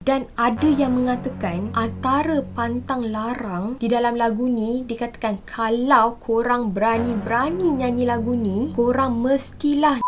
Dan ada yang mengatakan antara pantang larang di dalam lagu ni, dikatakan kalau korang berani-berani nyanyi lagu ni, korang mestilah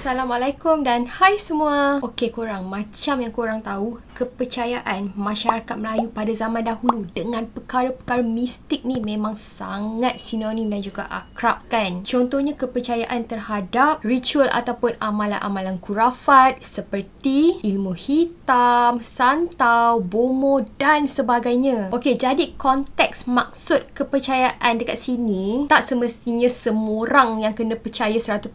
Assalamualaikum dan hai semua. Okey korang, macam yang korang tahu, kepercayaan masyarakat Melayu pada zaman dahulu dengan perkara-perkara mistik ni memang sangat sinonim dan juga akrab kan. Contohnya kepercayaan terhadap ritual ataupun amalan-amalan khurafat seperti ilmu hitam, santau, bomoh dan sebagainya. Okey, jadi konteks maksud kepercayaan dekat sini tak semestinya semua orang yang kena percaya 100%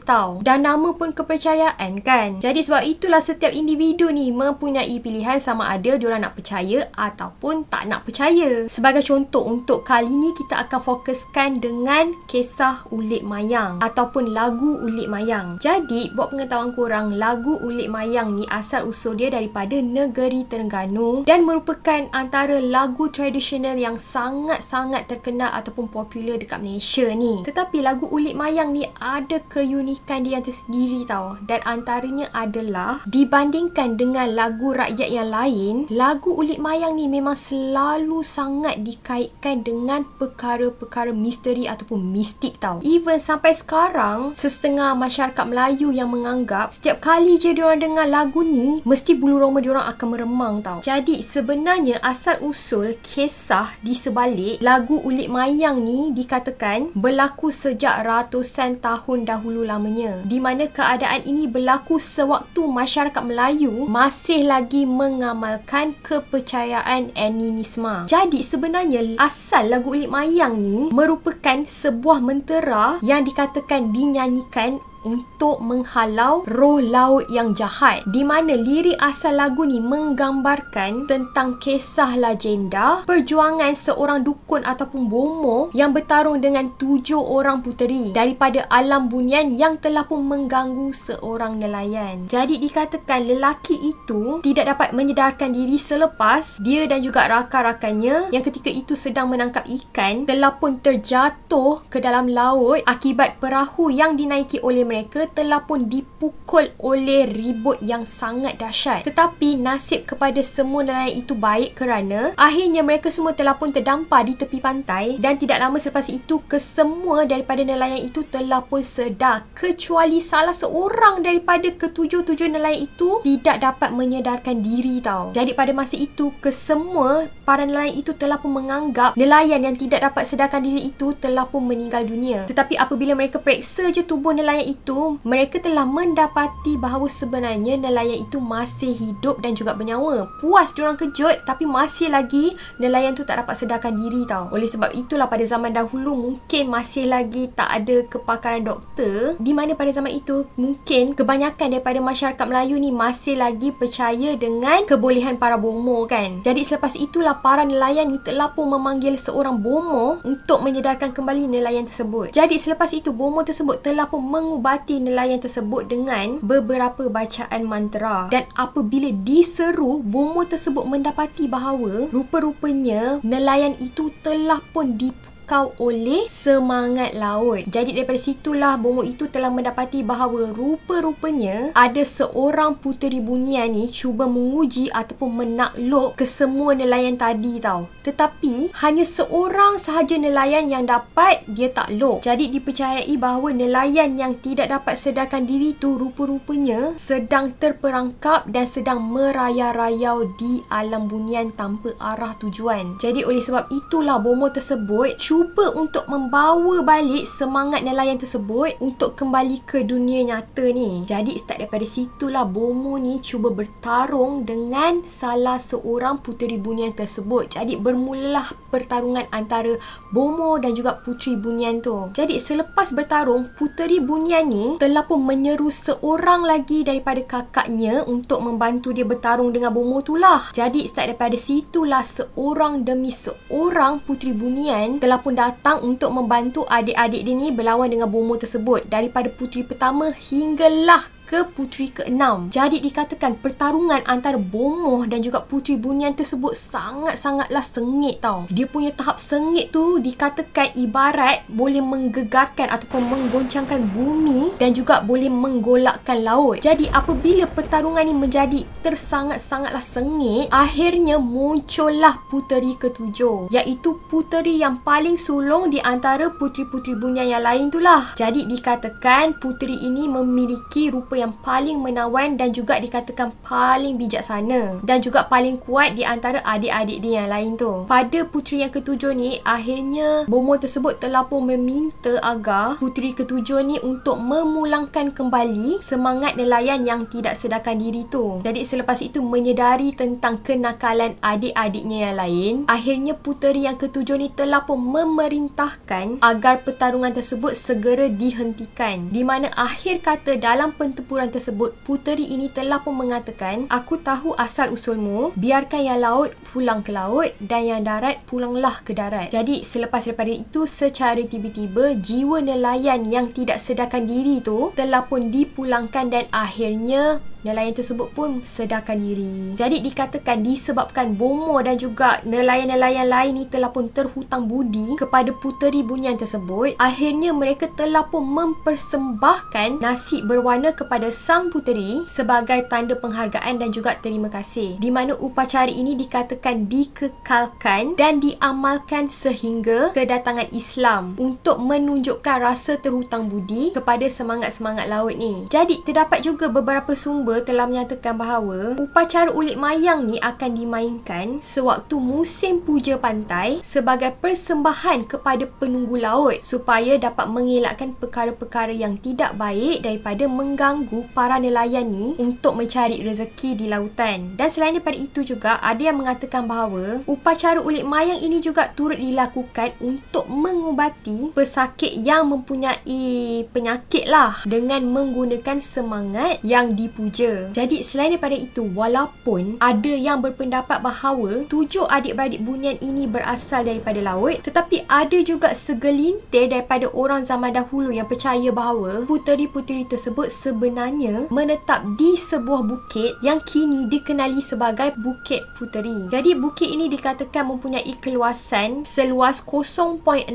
tau. Dan nama pun kepercayaan kan. Jadi sebab itulah setiap individu ni mempunyai pilihan sama ada diorang nak percaya ataupun tak nak percaya. Sebagai contoh, untuk kali ni kita akan fokuskan dengan kisah Ulik Mayang ataupun lagu Ulik Mayang. Jadi buat pengetahuan korang, lagu Ulik Mayang ni asal usul dia daripada negeri Terengganu dan merupakan antara lagu tradisional yang sangat-sangat terkenal ataupun popular dekat Malaysia ni. Tetapi lagu Ulik Mayang ni ada keunikan dia yang tersendiri tau, dan antaranya adalah dibandingkan dengan lagu rakyat yang lain, lagu Ulik Mayang ni memang selalu sangat dikaitkan dengan perkara-perkara misteri ataupun mistik tau. Even sampai sekarang, setengah masyarakat Melayu yang menganggap setiap kali je diorang dengar lagu ni, mesti bulu roma diorang akan meremang tau. Jadi sebenarnya asal usul kisah di sebalik lagu Ulik Mayang ni dikatakan berlaku sejak ratusan tahun dahulu lamanya, di mana keadaan ini berlaku sewaktu masyarakat Melayu masih lagi mengamalkan kepercayaan animisme. Jadi sebenarnya asal lagu Ulik Mayang ni merupakan sebuah mentera yang dikatakan dinyanyikan untuk menghalau roh laut yang jahat, di mana lirik asal lagu ni menggambarkan tentang kisah legenda perjuangan seorang dukun ataupun bomoh yang bertarung dengan 7 orang puteri daripada alam bunian yang telah pun mengganggu seorang nelayan. Jadi dikatakan lelaki itu tidak dapat menyedarkan diri selepas dia dan juga rakan-rakannya yang ketika itu sedang menangkap ikan telah pun terjatuh ke dalam laut akibat perahu yang dinaiki oleh mereka telah pun dipukul oleh ribut yang sangat dahsyat. Tetapi nasib kepada semua nelayan itu baik kerana akhirnya mereka semua telah pun terdampar di tepi pantai, dan tidak lama selepas itu kesemua daripada nelayan itu telah pun sedar, kecuali salah seorang daripada ketujuh nelayan itu tidak dapat menyedarkan diri tau. Jadi pada masa itu kesemua para nelayan itu telah pun menganggap nelayan yang tidak dapat sedarkan diri itu telah pun meninggal dunia. Tetapi apabila mereka periksa je tubuh nelayan itu, mereka telah mendapati bahawa sebenarnya nelayan itu masih hidup dan juga bernyawa. Puas diorang kejut, tapi masih lagi nelayan tu tak dapat sedarkan diri tau. Oleh sebab itulah pada zaman dahulu mungkin masih lagi tak ada kepakaran doktor, di mana pada zaman itu mungkin kebanyakan daripada masyarakat Melayu ni masih lagi percaya dengan kebolehan para bomoh kan. Jadi selepas itulah para nelayan ni telah pun memanggil seorang bomoh untuk menyedarkan kembali nelayan tersebut. Jadi selepas itu bomoh tersebut telah pun mengubati nelayan tersebut dengan beberapa bacaan mantra, dan apabila diseru, bomoh tersebut mendapati bahawa rupa-rupanya nelayan itu telah pun dipukau oleh semangat laut. Jadi daripada situlah bomoh itu telah mendapati bahawa rupa-rupanya ada seorang puteri bunian ni cuba menguji ataupun menakluk ke semua nelayan tadi tau. Tetapi hanya seorang sahaja nelayan yang dapat dia takluk. Jadi dipercayai bahawa nelayan yang tidak dapat sedarkan diri tu rupa-rupanya sedang terperangkap dan sedang merayau-rayau di alam bunian tanpa arah tujuan. Jadi oleh sebab itulah bomoh tersebut cuba untuk membawa balik semangat nelayan tersebut untuk kembali ke dunia nyata ni. Jadi start daripada situlah bomoh ni cuba bertarung dengan salah seorang puteri bunian tersebut. Jadi bermulalah pertarungan antara bomoh dan juga puteri bunian tu. Jadi selepas bertarung, puteri bunian ni telah pun menyeru seorang lagi daripada kakaknya untuk membantu dia bertarung dengan bomoh tu lah. Jadi start daripada situlah seorang demi seorang puteri bunian telah pun datang untuk membantu adik-adik dia ni berlawan dengan bomoh tersebut. Daripada puteri pertama hinggalah ke puteri ke-6. Jadi dikatakan pertarungan antara Bomoh dan juga Puteri Bunian tersebut sangat-sangatlah sengit tau. Dia punya tahap sengit tu dikatakan ibarat boleh menggegarkan ataupun menggoncangkan bumi dan juga boleh menggolakkan laut. Jadi apabila pertarungan ni menjadi tersangat-sangatlah sengit, akhirnya muncullah puteri ke-7, iaitu puteri yang paling sulung di antara puteri-puteri Bunian yang lain tu lah. Jadi dikatakan puteri ini memiliki rupa yang paling menawan dan juga dikatakan paling bijaksana dan juga paling kuat di antara adik-adik dia yang lain tu. Pada puteri yang ke-7 ni, akhirnya Bomoh tersebut telah pun meminta agar puteri ke-7 ni untuk memulangkan kembali semangat nelayan yang tidak sedarkan diri tu. Jadi selepas itu menyedari tentang kenakalan adik-adiknya yang lain, akhirnya puteri yang ke-7 ni telah pun memerintahkan agar pertarungan tersebut segera dihentikan. Di mana akhir kata dalam pertempuran tersebut, puteri ini telah pun mengatakan, aku tahu asal usulmu, biarkan yang laut pulang ke laut dan yang darat pulanglah ke darat. Jadi selepas daripada itu, secara tiba-tiba jiwa nelayan yang tidak sedarkan diri tu telah pun dipulangkan dan akhirnya nelayan tersebut pun sedarkan diri. Jadi dikatakan disebabkan Bomoh dan juga nelayan-nelayan lain ni telah pun terhutang budi kepada puteri Bunian tersebut, akhirnya mereka telah pun mempersembahkan nasi berwarna kepada sang puteri sebagai tanda penghargaan dan juga terima kasih. Di mana upacara ini dikatakan dikekalkan dan diamalkan sehingga kedatangan Islam untuk menunjukkan rasa terhutang budi kepada semangat-semangat laut ni. Jadi terdapat juga beberapa sumber telah menyatakan bahawa upacara ulit mayang ni akan dimainkan sewaktu musim puja pantai sebagai persembahan kepada penunggu laut supaya dapat mengelakkan perkara-perkara yang tidak baik daripada mengganggu para nelayan ni untuk mencari rezeki di lautan. Dan selain daripada itu juga, ada yang mengatakan bahawa upacara ulit mayang ini juga turut dilakukan untuk mengubati pesakit yang mempunyai penyakit lah dengan menggunakan semangat yang dipuja. Jadi selain daripada itu, walaupun ada yang berpendapat bahawa 7 adik-beradik Bunian ini berasal daripada laut, tetapi ada juga segelintir daripada orang zaman dahulu yang percaya bahawa puteri-puteri tersebut sebenarnya menetap di sebuah bukit yang kini dikenali sebagai Bukit Puteri. Jadi bukit ini dikatakan mempunyai keluasan seluas 0.69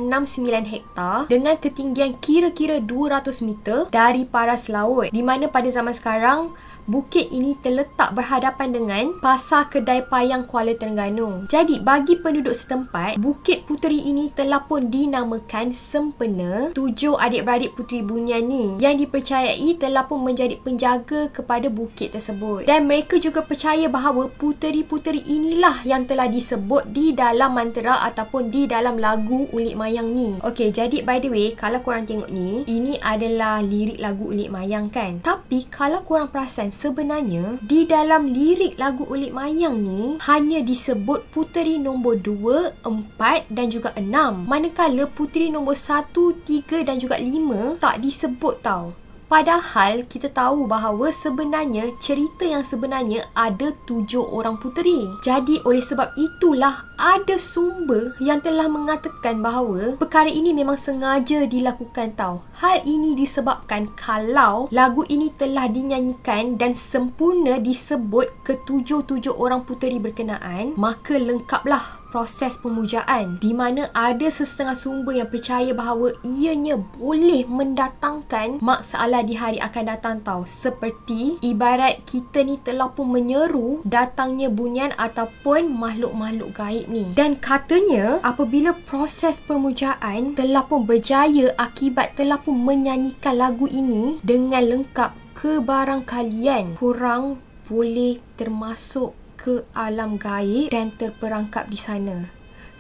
hektar dengan ketinggian kira-kira 200 meter dari paras laut, di mana pada zaman sekarang bukit ini terletak berhadapan dengan Pasar Kedai Payang Kuala Terengganu. Jadi bagi penduduk setempat, Bukit Puteri ini telah pun dinamakan sempena 7 adik-beradik puteri Bunian ni yang dipercayai telah pun menjadi penjaga kepada bukit tersebut. Dan mereka juga percaya bahawa puteri-puteri inilah yang telah disebut di dalam mantra ataupun di dalam lagu Ulit Mayang ni. Okey, jadi by the way, kalau korang tengok ni, ini adalah lirik lagu Ulit Mayang kan. Tapi kalau korang perasan, sebenarnya di dalam lirik lagu Ulit Mayang ni hanya disebut puteri nombor 2, 4 dan juga 6. Manakala puteri nombor 1, 3 dan juga 5 tak disebut tau. Padahal kita tahu bahawa sebenarnya cerita yang sebenarnya ada 7 orang puteri. Jadi oleh sebab itulah ada sumber yang telah mengatakan bahawa perkara ini memang sengaja dilakukan tau. Hal ini disebabkan kalau lagu ini telah dinyanyikan dan sempurna disebut ke-7 orang puteri berkenaan, maka lengkaplah proses pemujaan, di mana ada sesetengah sumber yang percaya bahawa ianya boleh mendatangkan masalah di hari akan datang tau. Seperti ibarat kita ni telah pun menyeru datangnya bunian ataupun makhluk-makhluk gaib ni. Dan katanya apabila proses pemujaan telah pun berjaya akibat telah pun menyanyikan lagu ini dengan lengkap, kebarangkalian korang boleh termasuk ke alam gaib dan terperangkap di sana.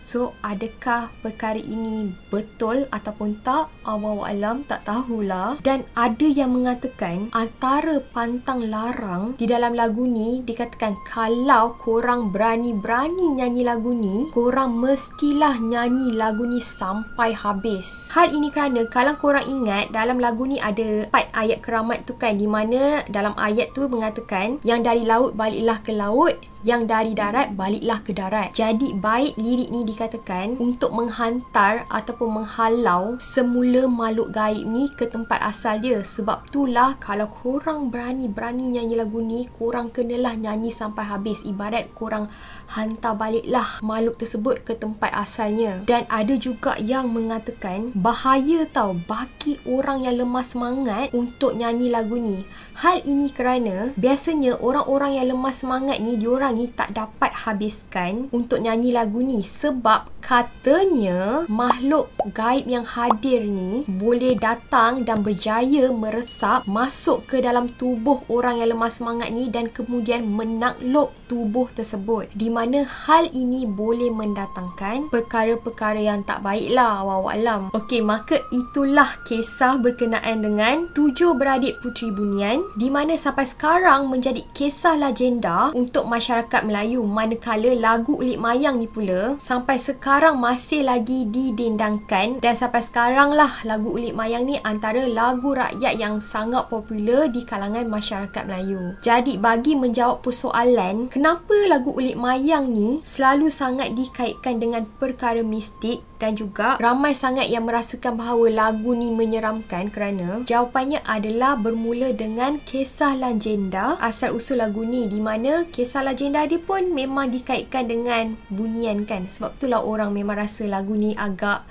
So, adakah perkara ini betul ataupun tak? Allahu alam, tak tahulah. Dan ada yang mengatakan antara pantang larang di dalam lagu ni dikatakan kalau korang berani-berani nyanyi lagu ni, korang mestilah nyanyi lagu ni sampai habis. Hal ini kerana kalau korang ingat dalam lagu ni ada 4 ayat keramat tu kan, di mana dalam ayat tu mengatakan yang dari laut baliklah ke laut, yang dari darat baliklah ke darat. Jadi bait lirik ni dikatakan untuk menghantar ataupun menghalau semula makhluk gaib ni ke tempat asal dia. Sebab itulah kalau korang berani nyanyi lagu ni, korang kenalah nyanyi sampai habis. Ibarat korang hantar baliklah makhluk tersebut ke tempat asalnya. Dan ada juga yang mengatakan bahaya tau bagi orang yang lemah semangat untuk nyanyi lagu ni. Hal ini kerana biasanya orang-orang yang lemah semangat ni, diorang ni tak dapat habiskan untuk nyanyi lagu ni. Sebab katanya makhluk gaib yang hadir ni boleh datang dan berjaya meresap masuk ke dalam tubuh orang yang lemah semangat ni dan kemudian menakluk tubuh tersebut. Di mana hal ini boleh mendatangkan perkara-perkara yang tak baiklah, wallahualam. Okey, maka itulah kisah berkenaan dengan 7 beradik Puteri Bunian, di mana sampai sekarang menjadi kisah legenda untuk masyarakat Melayu. Manakala lagu Ulit Mayang ni pula sampai sekarang masih lagi didendangkan, dan sampai sekarang lah lagu Ulit Mayang ni antara lagu rakyat yang sangat popular di kalangan masyarakat Melayu. Jadi bagi menjawab persoalan kenapa lagu Ulit Mayang ni selalu sangat dikaitkan dengan perkara mistik, dan juga ramai sangat yang merasakan bahawa lagu ni menyeramkan, kerana jawapannya adalah bermula dengan kisah legenda asal usul lagu ni, di mana kisah legenda dia pun memang dikaitkan dengan bunian kan. Sebab itulah orang memang rasa lagu ni agak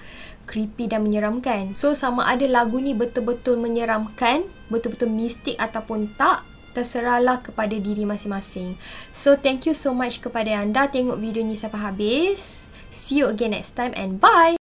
creepy dan menyeramkan. So sama ada lagu ni betul-betul menyeramkan, betul-betul mistik ataupun tak, terserahlah kepada diri masing-masing. So thank you so much kepada anda tengok video ni sampai habis. See you again next time and bye.